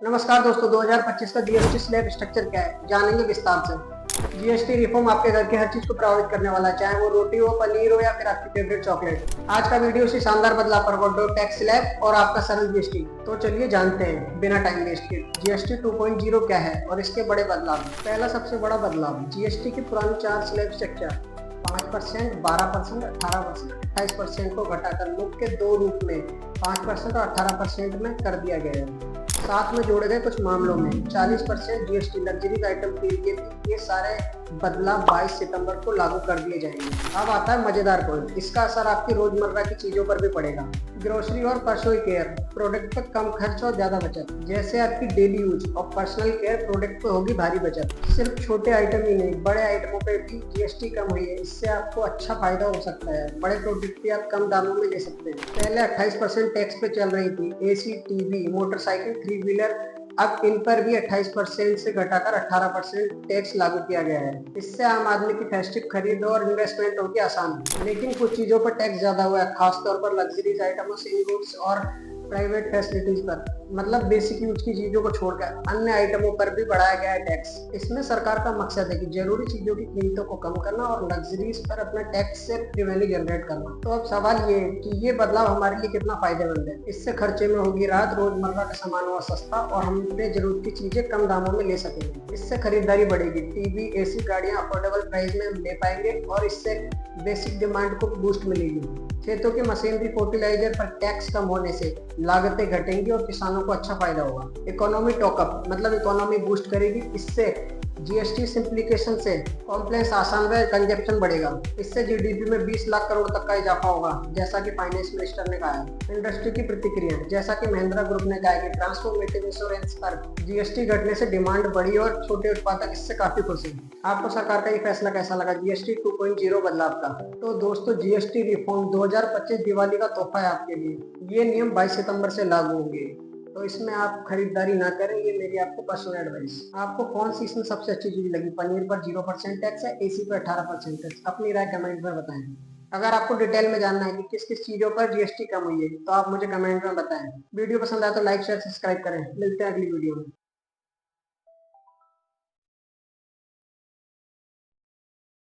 नमस्कार दोस्तों, 2025 का जीएसटी स्लैब स्ट्रक्चर क्या है जानेंगे विस्तार से। जीएसटी रिफॉर्म आपके घर की हर चीज को प्रभावित करने वाला है, चाहे वो रोटी हो, पनीर हो या फिर आपकी फेवरेट चॉकलेट। आज का वीडियो उसी शानदार बदलाव पर होगा, टैक्स स्लैब और आपका सरल जीएसटी। तो चलिए जानते हैं बिना टाइम वेस्ट के जीएसटी 2.0 क्या है और इसके बड़े बदलाव। पहला सबसे बड़ा बदलाव, जीएसटी की पुरानी 4 स्लैब स्ट्रक्चर 5%, 12%, 18%, 28% को घटाकर मुख्य दो रूप में 5% और 18% में कर दिया गया है। साथ में जोड़े गए कुछ मामलों में 40% जीएसटी लग्जरी आइटम के लिए भी ये सारे बदलाव 22 सितंबर को लागू कर दिए जाएंगे। अब आता है मजेदार पॉइंट, इसका असर आपकी रोजमर्रा की चीजों पर भी पड़ेगा। ग्रोसरी और पर्सनल केयर प्रोडक्ट पर कम खर्च और ज्यादा बचत, जैसे आपकी डेली यूज और पर्सनल केयर प्रोडक्ट पर होगी भारी बचत। सिर्फ छोटे आइटम ही नहीं, बड़े आइटमों पर भी जीएसटी कम हुई है, इससे आपको अच्छा फायदा हो सकता है। बड़े प्रोडक्ट भी आप कम दामों में ले सकते हैं। पहले 28% टैक्स पे चल रही थी AC, TV, motorcycle, three wheeler, अब इन पर भी 28% से घटाकर 18% टैक्स लागू किया गया है। इससे आम आदमी की फेस्टिव खरीद और इन्वेस्टमेंट होगी आसान। लेकिन कुछ चीजों पर टैक्स ज्यादा हुआ है, खासतौर पर लग्जरीज आइटमों, सिंग गुड्स और प्राइवेट फैसिलिटीज पर। मतलब बेसिक यूज की चीजों को छोड़कर अन्य आइटमों पर भी बढ़ाया गया है टैक्स। इसमें सरकार का मकसद है कि जरूरी चीजों की कीमतों को कम करना और लग्जरीज पर अपना टैक्स से रेवेन्यू जनरेट करना। तो अब सवाल ये है कि ये बदलाव हमारे लिए कितना फायदेमंद है। इससे खर्चे में होगी राहत, रोजमर्रा का सामान हुआ सस्ता और हम अपने जरूरत की चीजें कम दामों में ले सकेंगे। इससे खरीदारी बढ़ेगी, टीवी, एसी, गाड़ियां अफोर्डेबल प्राइस में हम ले पाएंगे और इससे बेसिक डिमांड को बूस्ट मिलेगी। खेतों की मशीनरी, फर्टिलाइजर पर टैक्स कम होने से लागतें घटेंगी और किसानों को अच्छा फायदा होगा। इकोनॉमी टॉकअप मतलब इकोनॉमी बूस्ट करेगी। इससे जीएसटी सिंप्लीकेशन से कॉम्प्लेक्स आसान व कंजप्शन बढ़ेगा। इससे जीडीपी में 20 लाख करोड़ तक का इजाफा होगा, जैसा कि फाइनेंस मिनिस्टर ने कहा है। इंडस्ट्री की प्रतिक्रिया, जैसा कि महिंद्रा ग्रुप ने कहा है कि ट्रांसफॉर्मेटिव इंश्योरेंस पर जीएसटी घटने से डिमांड बढ़ी और छोटे उत्पादक इससे काफी खुश हैं। आपको सरकार का ये फैसला कैसा लगा जीएसटी 2.0 बदलाव का? तो दोस्तों, जीएसटी रिफॉर्म 2025 दिवाली का तोहफा है आपके लिए। ये नियम 22 सितंबर से लागू होंगे, तो इसमें आप खरीदारी ना करें, ये मेरी आपको पर्सनल एडवाइस। आपको कौन सी इसमें सबसे अच्छी चीज लगी? पनीर पर 0% टैक्स है, एसी पर 18% टैक्स? अपनी राय कमेंट में बताएं। अगर आपको डिटेल में जानना है कि किस किस चीजों पर जीएसटी कम हुई है, तो आप मुझे कमेंट में बताएं। वीडियो पसंद आया तो लाइक, शेयर, सब्सक्राइब करें। मिलते हैं अगली वीडियो में।